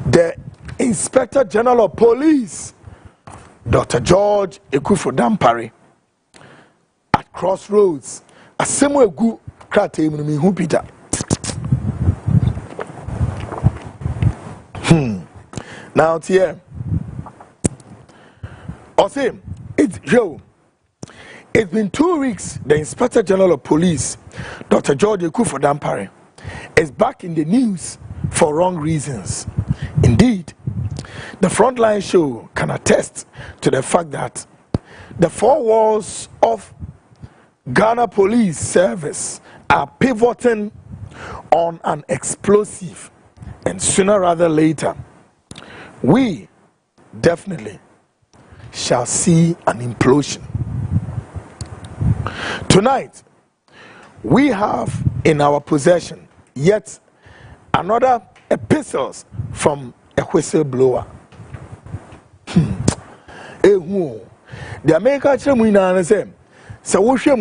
the Inspector General of Police, Dr. George Akuffo Dampare, at Crossroads, a similar good crate me who Peter. Now, here, I say, it's Joe. It's been 2 weeks. The Inspector General of Police, Dr. George Akuffo Dampare, is back in the news for wrong reasons. Indeed, the Frontline show can attest to the fact that the four walls of Ghana Police Service are pivoting on an explosive, and sooner rather later, we definitely shall see an implosion. Tonight, we have in our possession yet another epistles from a whistleblower. The American Chemina said, so we shall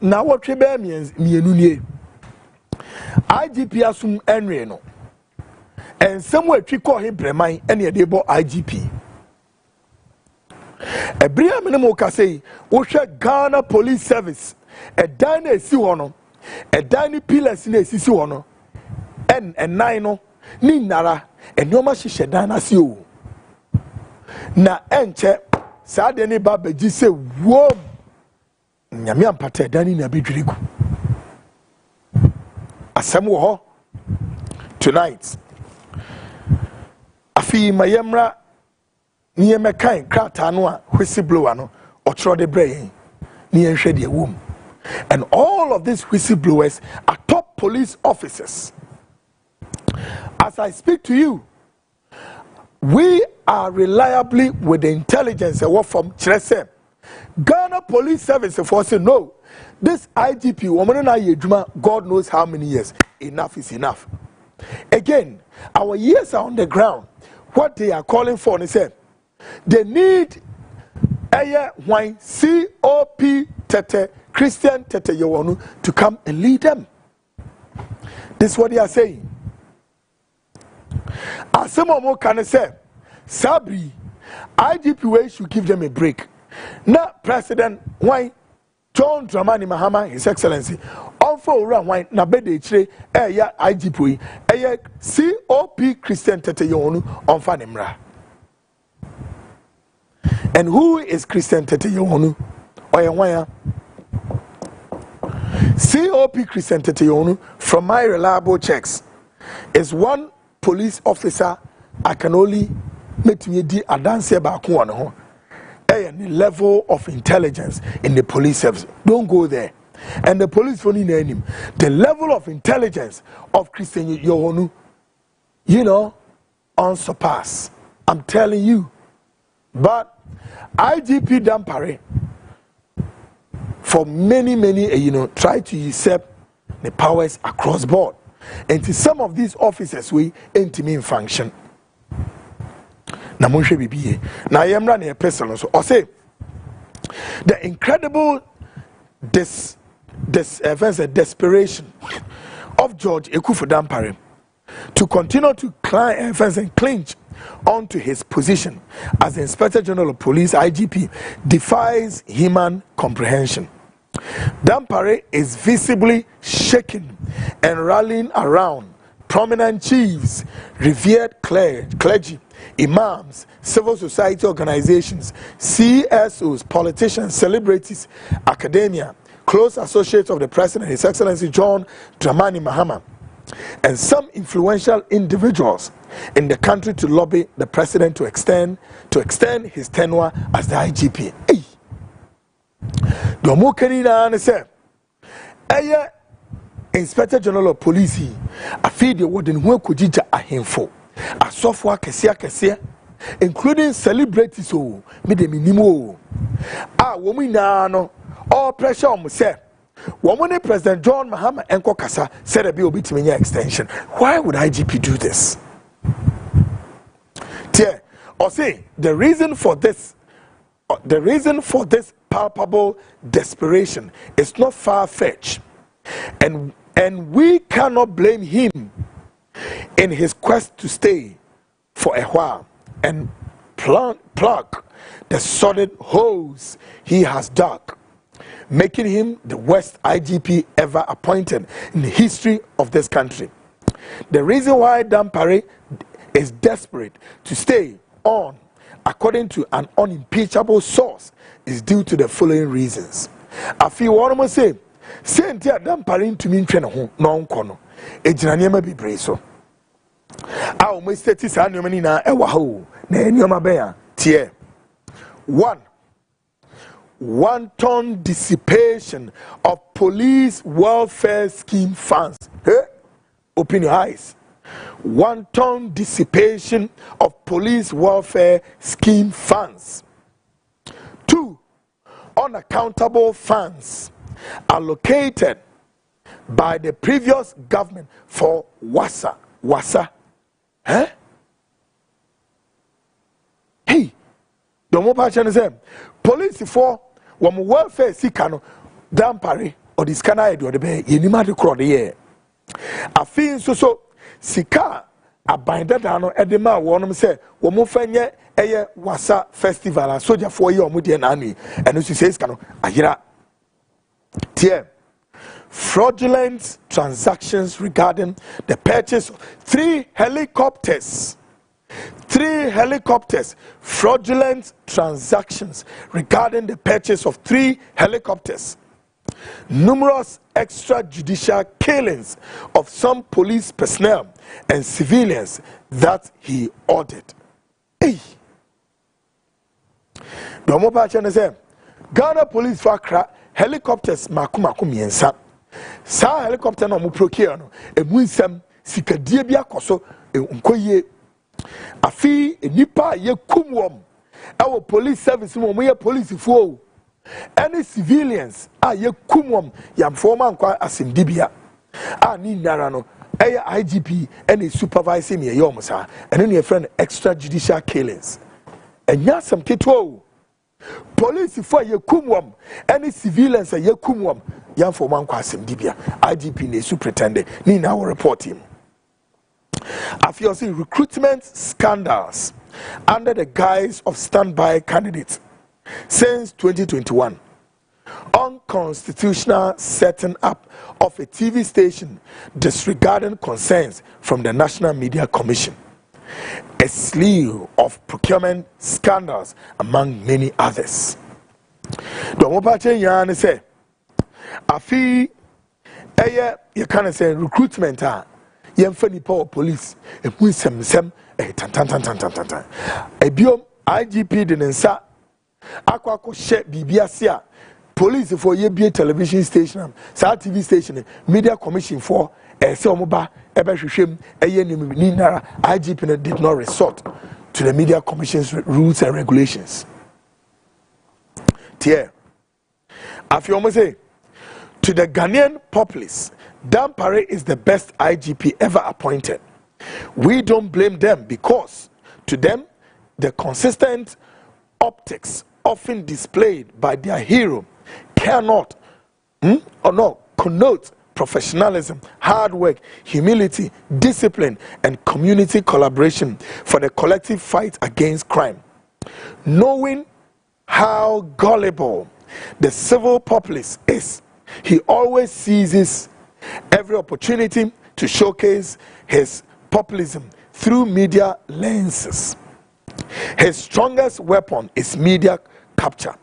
now what means me IGP assume Enreno. And somewhere we call him Bremai and a debo IGP. A Bria minimum can say, we shall Ghana Police Service, a dine si one, a dine pillars in a sisi one, and a nino, ni nara, and no much shedana si you. Na enche, sad any babe jise, whoa, Nyamiam Pate, Danny Nabidriku. Asamu tonight. Afi mayemra niye mekan krata no a whistleblower no otro de brain niye hwe de wom. And all of these whistleblowers are top police officers. As I speak to you, we are reliably with the intelligence and what from Chrese Ghana Police Service for say no, this IGP woman na yeduma, God knows how many years. Enough is enough. Again, our years are on the ground. What they are calling for is they need a wine COP Tete Christian Tete Yowonu to come and lead them. This is what they are saying. As some more can say, Sabri, IGP should give them a break. Now, President why John Dramani Mahama, His Excellency, for wine na bede chire ya IGP COP Christian Tete Yowonu on Fanimra. And who is Christian Tete Yowonu? Oyewaya COP Christian Tete Yowonu, from my reliable checks, is one police officer I can only make me di adanse ba ko on ho. Any level of intelligence in the police service. Don't go there. And the police for him, the level of intelligence of Christian Yowonu, unsurpassed. I'm telling you. But IGP Dampare, for many, try to usurp the powers across board. And to some of these officers, we intimate function. Now, I am running a person. So I say the incredible desperation of George Akuffo Dampare to continue to clinch onto his position as the Inspector General of Police IGP defies human comprehension. Dampare is visibly shaken and rallying around prominent chiefs, revered clergy, imams, civil society organizations, CSOs, politicians, celebrities, academia, close associates of the President, His Excellency John Dramani Mahama, and some influential individuals in the country to lobby the President to extend his tenure as the IGP. Hey, Domo Kenina say, Aya Inspector General of Police, a feed the warden who could judge a handful, a software Kessia, including celebrities who made a minimo. Ah, woman, no, all pressure on myself. Woman, President John Mahama and Kokasa said a bill between your extension. Why would IGP do this? Or say the reason for this palpable desperation is not far-fetched, and we cannot blame him in his quest to stay for a while and plug the solid holes he has dug, making him the worst IGP ever appointed in the history of this country. The reason why Dampare is desperate to stay on, according to an unimpeachable source, is due to the following reasons. I feel what I'm going to say. Senti Dampare to me no nkono. Ejina niema bibre so. A o mo stati sa niema ni na ewa ho na niema be ya tie. 1. Wanton dissipation of police welfare scheme funds. Hey, open your eyes. Wanton dissipation of police welfare scheme funds. 2. Unaccountable funds allocated by the previous government for Wasa. Huh? Hey, the more passion is police for one welfare sikano Dampare or this canal or the bay yenimadi crowd here. I feel so sika a binder down edema one say woman fenye eye Wasa festival and soldier for your mudian army and as you say cano ayira. Tie. Fraudulent transactions regarding the purchase of 3 helicopters. 3 helicopters. Fraudulent transactions regarding the purchase of 3 helicopters. Numerous extrajudicial killings of some police personnel and civilians that he ordered. Hey. The mobile say Ghana police fakra helicopters makumaku miensa. Sa helicopter no mu procure no emu nsam sikadie bia koso nkoye afi enipa ye kumwom ewo police service mo ye police fo any civilians ye kumwom yam former nkwa asimdibia ni nara no eye IGP any supervising me yom sa ene ne friend extrajudicial killings enya sam keto police for ye kumwom any civilians ye kumwom yam for man kwasem dibia IGP ne superintendent ni na will report him. I feel see recruitment scandals under the guise of standby candidates since 2021. Unconstitutional setting up of a TV station disregarding concerns from the National Media Commission. A slew of procurement scandals among many others. The Mopache Yan say, Afi, you can say recruitment, Yemfani power police, a wisdom, a tan. A biom IGP didn't say, Aquaco shed BBSia, police for ye television station, Sa TV station, Media Commission for a Somoba, Ebashim, a Yeninara, IGP did not resort to the Media Commission's rules and regulations. Tier, Afiomo say, to the Ghanaian populace, Dampare is the best IGP ever appointed. We don't blame them because, to them, the consistent optics often displayed by their hero cannot or not connote professionalism, hard work, humility, discipline, and community collaboration for the collective fight against crime. Knowing how gullible the civil populace is, he always seizes every opportunity to showcase his populism through media lenses. His strongest weapon is media capture.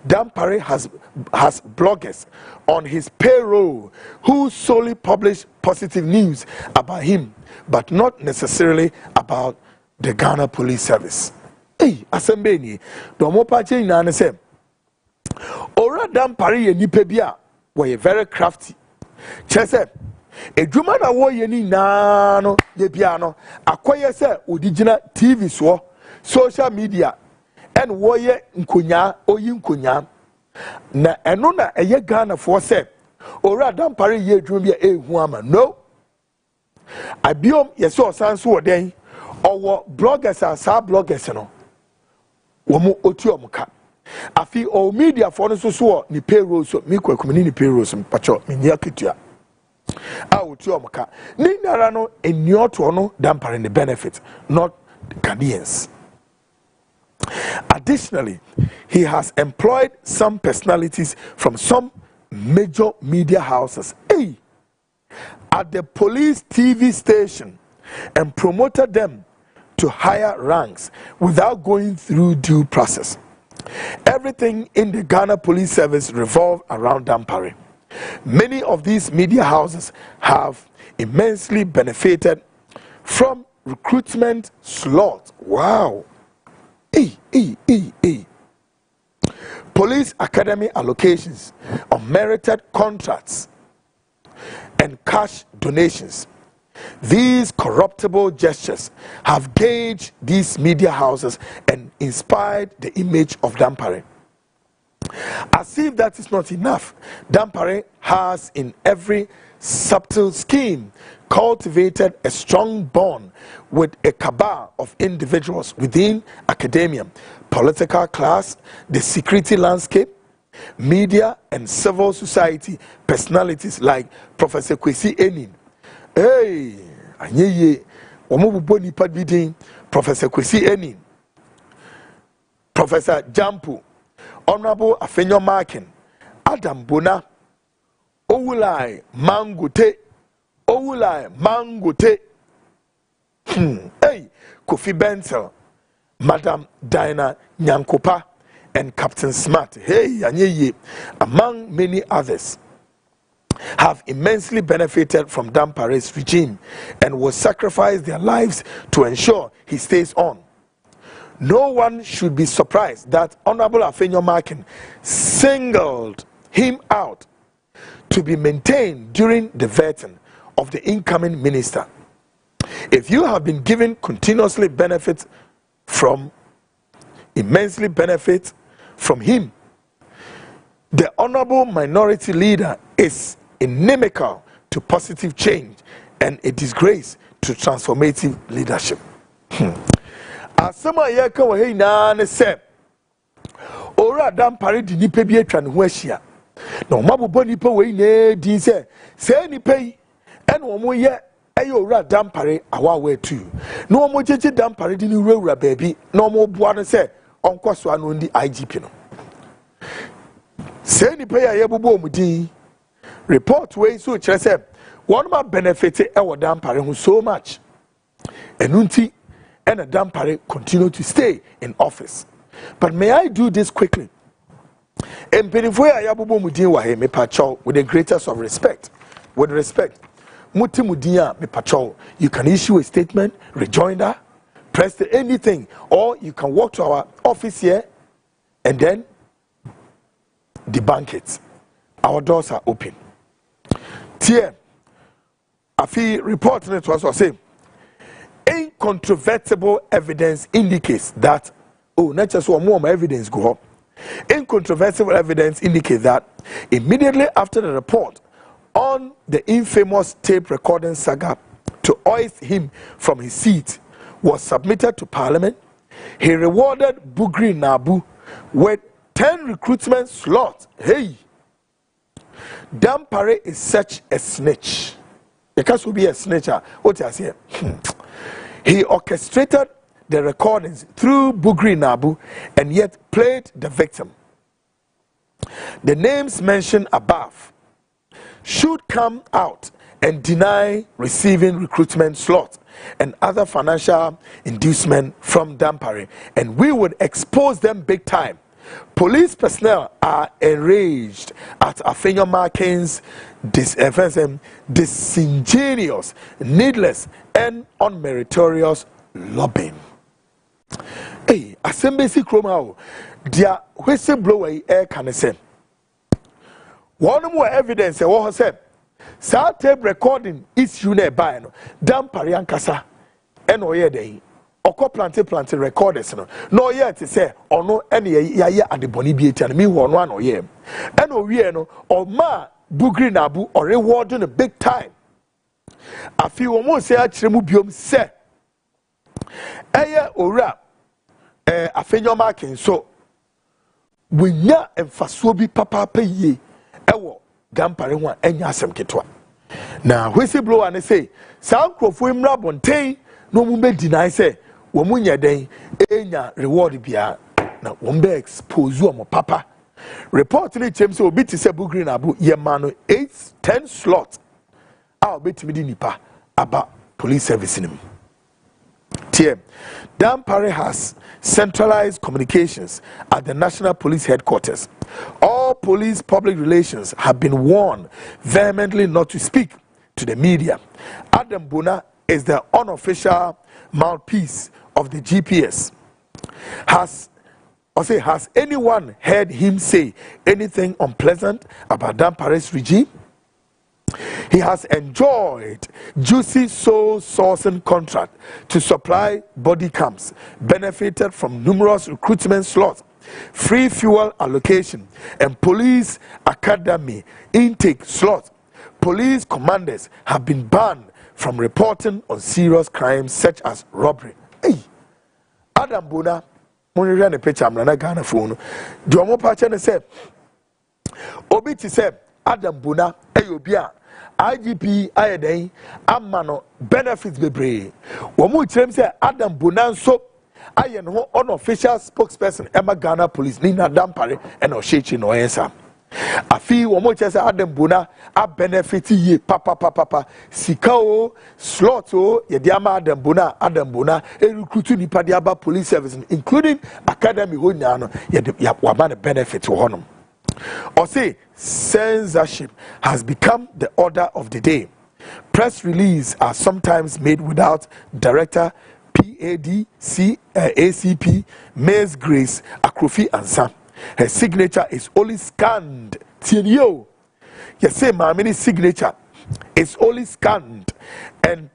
Dampare has bloggers on his payroll who solely publish positive news about him, but not necessarily about the Ghana Police Service. Hey, asembeni, domo pache inane se. Ora Dampare ye nipa bia were very crafty. Chese, edwuma na wo ye ni na no ye bia no akoye se odigina TV so social media and wo ye nkonya oyi nkonya na eno na eye Ghana for se ora Dampare ye edwuma bia ehu ama no abiom ye se osanso oden owo bloggers asa bloggers no wo mo otu omuka afi o media for no so ni payroll so mi kwakumini ni payroll so pacho mi nya ketua a otu omuka ni nara no enioto no Dampare the benefit not the Ghanaians. Additionally, he has employed some personalities from some major media houses at the police TV station and promoted them to higher ranks without going through due process. Everything in the Ghana Police Service revolved around Dampare. Many of these media houses have immensely benefited from recruitment slots. Wow. Police academy allocations, unmerited contracts, and cash donations. These corruptible gestures have gauged these media houses and inspired the image of Dampare. As if that is not enough, Dampare has in every subtle scheme cultivated a strong bond with a cabal of individuals within academia, political class, the security landscape, media, and civil society personalities like Professor Kwesi Enin. Professor Kwesi Enin, Professor Jampu, Honorable Afenyo Markin, Adam Bona, Owulai Mangote, Kofi Bentel, Madam Diana Nyankopa, and Captain Smart, among many others, have immensely benefited from Dampare's regime and will sacrifice their lives to ensure he stays on. No one should be surprised that Honorable Afenyo Markin singled him out to be maintained during the vetting of the incoming minister. If you have been given continuously immensely benefit from him, the honorable minority leader is inimical to positive change and a disgrace to transformative leadership. Asama yeka wa hei na ne se ora Dampare di nipa bi atwa ne ho ahia na omabobɔ nipa wei na di se nipa yi ene omo ye eye ora Dampare awawa atu na omo jeje Dampare di ni wurawura baabi na omo boa no se onkoso anu ndi IGP no se nipa ya yebobo omudin report wey so kire se one ma benefit e wo Dampare ho so much enunti and Dampare continue to stay in office. But may I do this quickly? With the greatest of respect. With respect. You can issue a statement, rejoinder, press anything, or you can walk to our office here and then debunk it. Our doors are open. Tier, I feel reporting it was saying. Incontrovertible evidence indicates that not just one more evidence go up. Incontrovertible evidence indicates that immediately after the report on the infamous tape recording saga to hoist him from his seat was submitted to Parliament, he rewarded Bugri Nabu with 10 recruitment slots. Dampare is such a snitch. It can't be a snitcher. What I say? He orchestrated the recordings through Bugri Nabu and yet played the victim. The names mentioned above should come out and deny receiving recruitment slots and other financial inducement from Dampare, and we would expose them big time. Police personnel are enraged at Afenyo Markin's disingenuous, needless, and unmeritorious lobbying. Assembly Chroma, dear whistleblower air can say. One more evidence, what said. Sa tape recording is you nearby, Dampare Ankasa, and Oye Day. Oko planted recorders no yet to say or no any ya at the bonibiate and me one or ye and no or ma Bugri Nabu or rewarding a big time. A few almost say Achremubium say Aya ora Afenyo Markin so we nya emfasobi papa pay ewo Dampare one enya asem ketwa na whistleblower ne say sa nkrofo imra bonten no mu be deny say womunya den enya reward bia na wombe expose omo papa report ni chem say obi ti se bugri na abu ye ma no 8-10 slot a obetimi di nipa aba police service nim. Tie Dampare has centralized communications at the National Police Headquarters. All police public relations have been warned vehemently not to speak to the media. Adam Bona is the unofficial mouthpiece of the GPS. Has anyone heard him say anything unpleasant about Dampare's regime? He has enjoyed juicy soul sourcing contract to supply body cams, benefited from numerous recruitment slots, free fuel allocation, and police academy intake slots. Police commanders have been banned from reporting on serious crimes such as robbery. Hey, Adam Bona, money ran a picture. I'm not gonna phone. Do you want to say? Obi ti say Adam Bona, Ayobia. IGP ayeden amano benefits bebre womu kirem say Adam Bona nso aye no unofficial spokesperson Emma Ghana Police ni na Dampare and Oshechi no yensa afi womu kire say Adam Bona a benefit ye papa sika o slot o ye de ama Adam Bona e recruit nipa de aba police service including academy ho nya no ye de waba benefit ho honom. Or say censorship has become the order of the day. Press releases are sometimes made without director ACP Ms. Grace Akuffo Dampare. Her signature is only scanned. You say my mini signature is only scanned and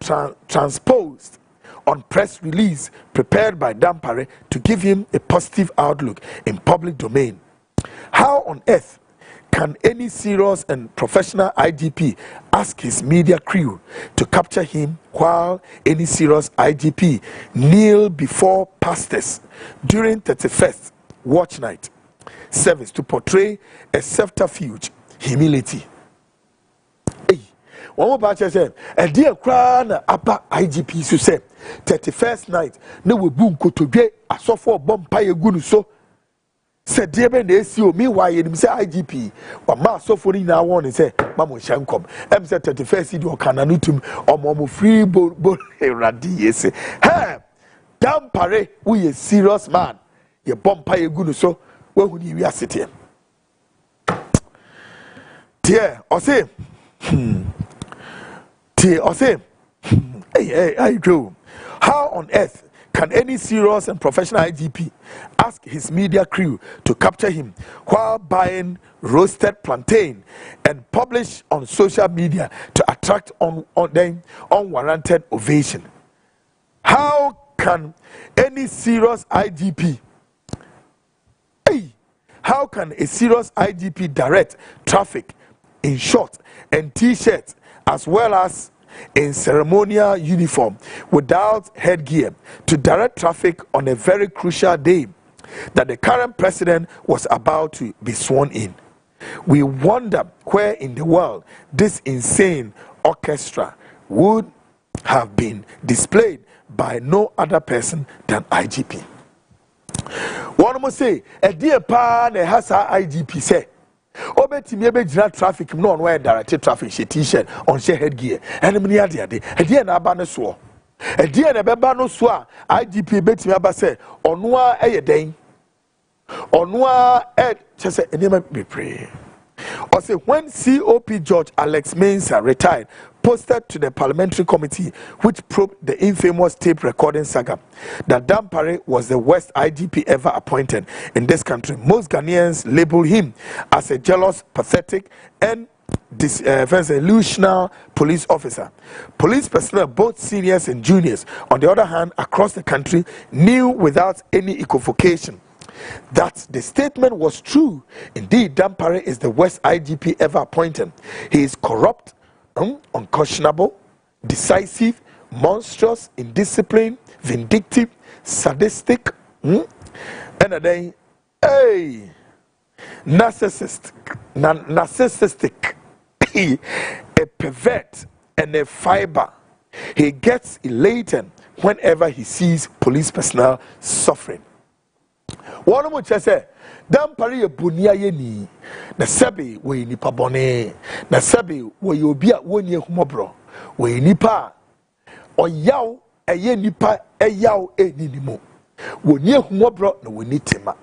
transposed on press release prepared by Dampare to give him a positive outlook in public domain. How on earth can any serious and professional IGP ask his media crew to capture him while any serious IGP kneel before pastors during 31st watch night service to portray a subterfuge humility? Hey, one more batch said, a dear crown upper IGP so said 31st night no we boom ko to get a software bomb pie gunu so. Said Debe Nesio, meanwhile, you say IGP, or ma so for in our one say, Mamma Shankom, M said 31st or Cananutum, or Momo free boat radi, say, hey, Dampare, we a serious man, ye bomb pie good so, where would you be sitting? Dear, or say, hey, I do. How on earth can any serious and professional IGP ask his media crew to capture him while buying roasted plantain and publish on social media to attract unwarranted ovation? How can any serious IGP, how can a serious IGP direct traffic in shorts and t-shirts as well as in ceremonial uniform without headgear to direct traffic on a very crucial day that the current president was about to be sworn in? We wonder where in the world this insane orchestra would have been displayed by no other person than IGP. One must say, a dear pa ne has our IGP say, Obetimi ebe jira traffic no on where directed traffic she t-shirt on she headgear and many ade ade e na aba ne so e die na beba no so a IGP betimi aba say ono a eye den ono a chese enema be pray or say when COP George Alex Mensah retired, posted to the parliamentary committee which probed the infamous tape recording saga that Dampare was the worst IGP ever appointed in this country. Most Ghanaians label him as a jealous, pathetic, and disillusional police officer. Police personnel, both seniors and juniors, on the other hand, across the country, knew without any equivocation that the statement was true. Indeed, Dampare is the worst IGP ever appointed. He is corrupt, unconscionable, decisive, monstrous, indisciplined, vindictive, sadistic, and then, narcissistic, a pervert, and a fiber. He gets elated whenever he sees police personnel suffering. One more say, Dampare ye bunia ye ni, na sebi we nipa bone, na sebi we yobia wonye humobro, we nipa, o yaw eye nipa e yaw e ninimo, wonye humobro na we nitima.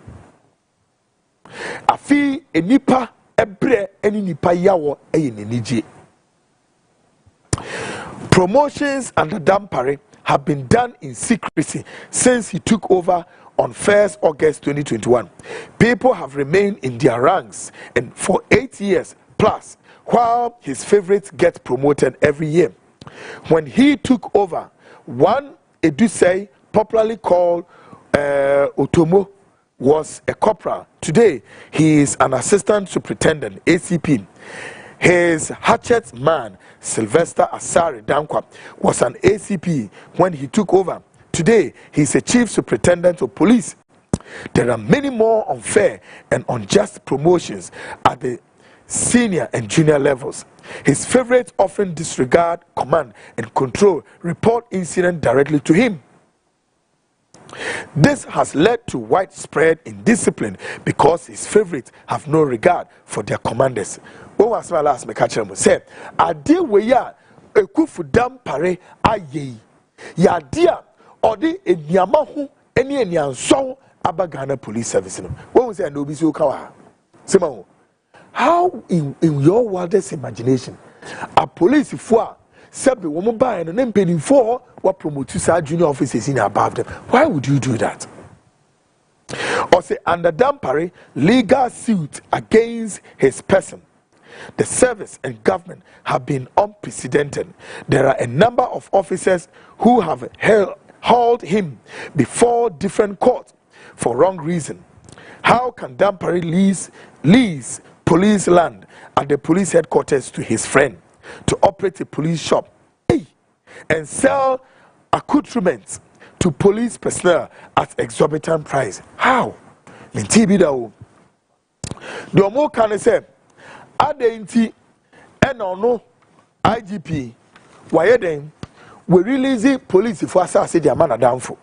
Afi e nipa ebre eni nipa yawo eye ninije. Promotions under Dampare have been done in secrecy since he took over on 1st August 2021. People have remained in their ranks and for 8 years plus, while his favorites get promoted every year. When he took over, one Edusei, popularly called Otomo, was a corporal. Today, he is an assistant superintendent, ACP. His hatchet man, Sylvester Asare Dankwa, was an ACP when he took over. Today, he is a chief superintendent of police. There are many more unfair and unjust promotions at the senior and junior levels. His favorites often disregard command and control, report incident directly to him. This has led to widespread indiscipline because his favorites have no regard for their commanders. When was my last me catch him say, "Ade we ya Akuffo Dampare aye ya dia odi eniama ho eni enianso aba Ghana Police Service no." When we say no be so kawa. Sema how in your wildest imagination a police for Sebi woman buy and then paying for what promote to junior officers in above them. Why would you do that? Or say under Dampare, legal suit against his person. The service and government have been unprecedented. There are a number of officers who have hauled him before different courts for wrong reason. How can Dampare lease police land at the police headquarters to his friend to operate a police shop and sell accoutrements to police personnel at exorbitant price? How? Mintibida. The more can say, Adenti no IGP, why then we release police for us say the man down for.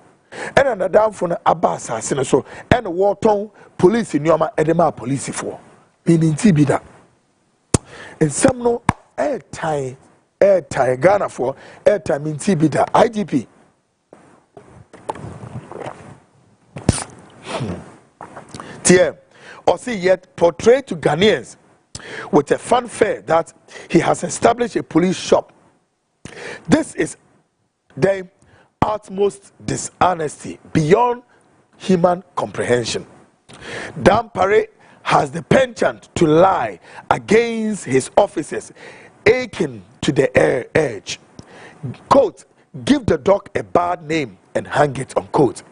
And another down for Abbas, so and a war tone police in Yama Edema police for. Meaning Tibida. And some no airtime Ghana for airtime in Tibida IGP. Tie or see yet portrayed to Ghanaians with a fanfare that he has established a police shop. This is the utmost dishonesty beyond human comprehension. Dampare has the penchant to lie against his officers, aching to the edge. Quote, give the dog a bad name and hang it, unquote.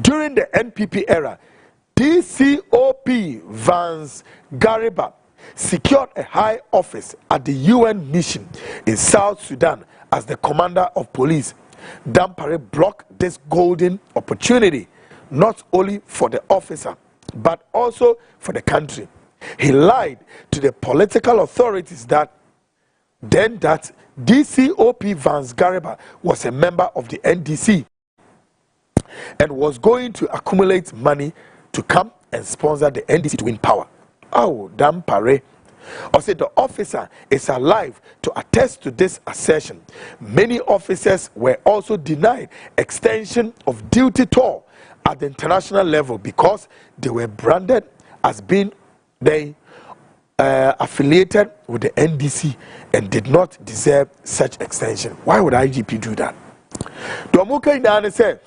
During the NPP era, DCOP Vance Gariba secured a high office at the UN mission in South Sudan as the commander of police. Dampare blocked this golden opportunity not only for the officer but also for the country. He lied to the political authorities that DCOP Vance Gariba was a member of the NDC and was going to accumulate money to come and sponsor the NDC to win power. Oh, Dampare. Or say the officer is alive to attest to this assertion. Many officers were also denied extension of duty tour at the international level because they were branded as being affiliated with the NDC and did not deserve such extension. Why would IGP do that? Domuka Inane said,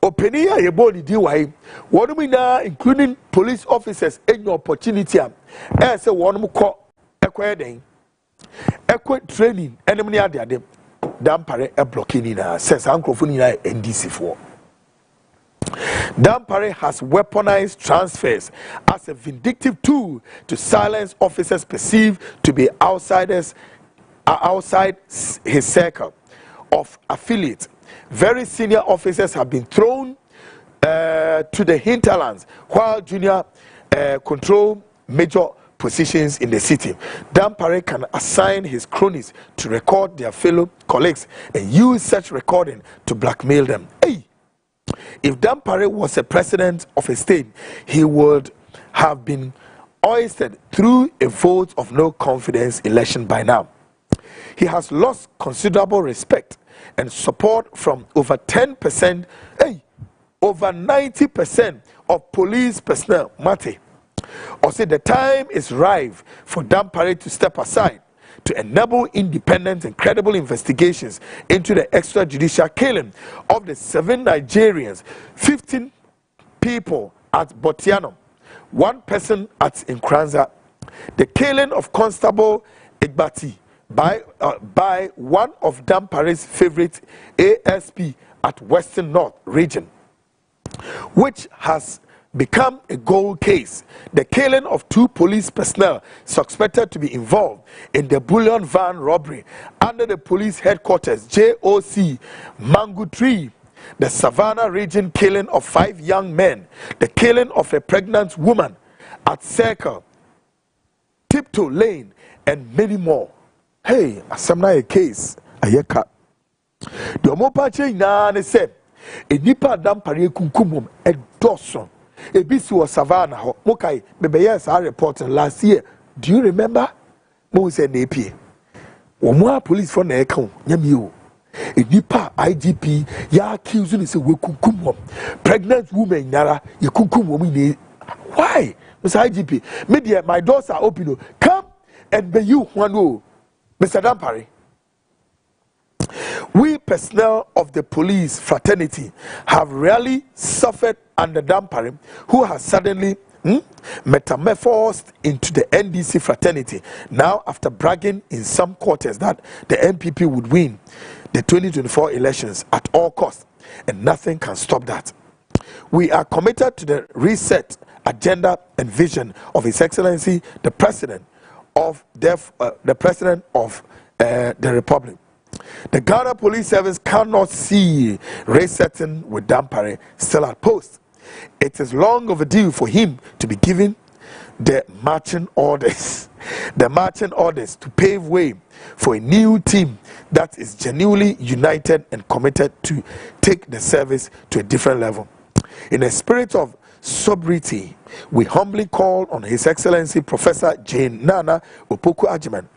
Openia Yeboni DY, what do we now, including police officers, in your opportunity? As a one more acquiring, training, enemy are there. Dampare a blocking says Uncle Funina NDC for. Dampare has weaponized transfers as a vindictive tool to silence officers perceived to be outside his circle of affiliates. Very senior officers have been thrown to the hinterlands, while junior control major positions in the city. Dampare can assign his cronies to record their fellow colleagues and use such recording to blackmail them. Hey, if Dampare was a president of a state, he would have been ousted through a vote of no confidence election by now. He has lost considerable respect and support from over 10%, over 90% of police personnel. Mate, or say the time is ripe for Dampare to step aside to enable independent and credible investigations into the extrajudicial killing of the 7 Nigerians, 15 people at Botiano, 1 person at Nkranza, the killing of Constable Igbati by one of Dampare's favorite ASP at Western North region, which has become a gold case, the killing of 2 police personnel suspected to be involved in the bullion van robbery under the police headquarters JOC Mangutree, the Savannah region killing of 5 young men, the killing of a pregnant woman at Circle, Tiptoe Lane, and many more. Hey, asamna a case ayeka. The omopache na ne se enipa Dampare kunkumum edoso. Ebisi was Savannah ho. Mokai bebeye sa report last year. Do you remember? Mo se na epie. Omo police for na eka nyami o. Enipa IGP ya accuse ni se we kunkumum. Pregnant woman nyara ye kunkumum ni. Why? Mr. IGP, media, my doors are open. Come and be you one. Mr. Dampare, we personnel of the police fraternity have really suffered under Dampare, who has suddenly metamorphosed into the NDC fraternity. Now, after bragging in some quarters that the NPP would win the 2024 elections at all costs, and nothing can stop that. We are committed to the reset agenda and vision of His Excellency the President of the Republic. The Ghana Police Service cannot see resetting with Dampare still at post. It is long overdue for him to be given the marching orders to pave way for a new team that is genuinely united and committed to take the service to a different level. In a spirit of sobriety, we humbly call on His Excellency Professor Jane Nana Opoku Agyemang,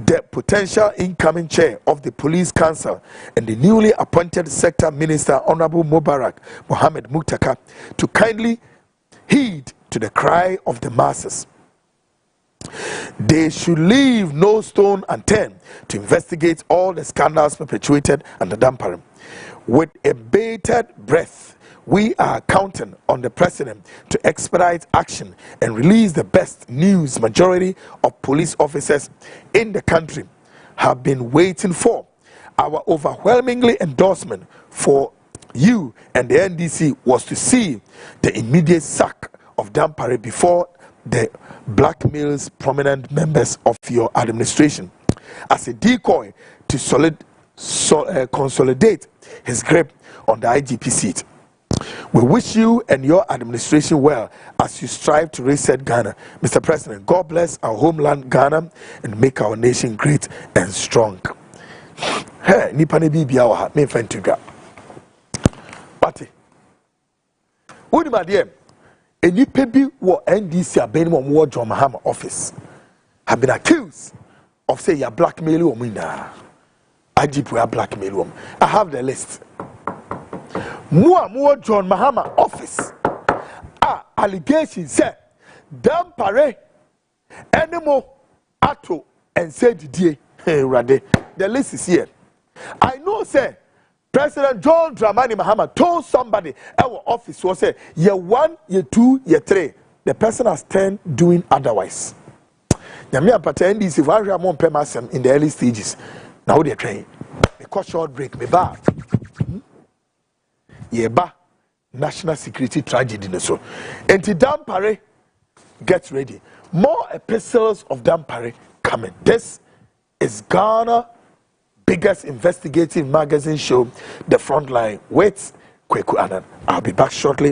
the potential incoming chair of the Police Council, and the newly appointed Sector Minister Honorable Mubarak Mohammed Muktaka, to kindly heed to the cry of the masses. They should leave no stone unturned to investigate all the scandals perpetuated under Dampare. With a bated breath, we are counting on the President to expedite action and release the best news majority of police officers in the country have been waiting for. Our overwhelmingly endorsement for you and the NDC was to see the immediate sack of Dampare before the blackmails prominent members of your administration as a decoy to consolidate his grip on the IGP seat. We wish you and your administration well as you strive to reset Ghana. Mr. President, God bless our homeland Ghana and make our nation great and strong. Hey, nipa ne bibia wa ha me fan tudwa. Pati. Wodi ma de enipa bi wo NDC abeni mo wo John Mahama office have been accused of say ya blackmail wo na. IGP ya blackmail wo. I have the list. More John Mahama office. Allegations say Dampare anymore ato and said die. Hey, Rade. The list is here. I know say President John Dramani Mahama told somebody our office was say year 1, year 2, year 3. The person has turned doing otherwise. Nyame apata NDC for area mon pemasem in the early stages. Now they train. Because short break me ba. Yeba national security tragedy in so. Enti Dampare, get ready. More epistles of Dampare coming. This is Ghana biggest investigative magazine show, The Frontline with Kweku Annan. I'll be back shortly.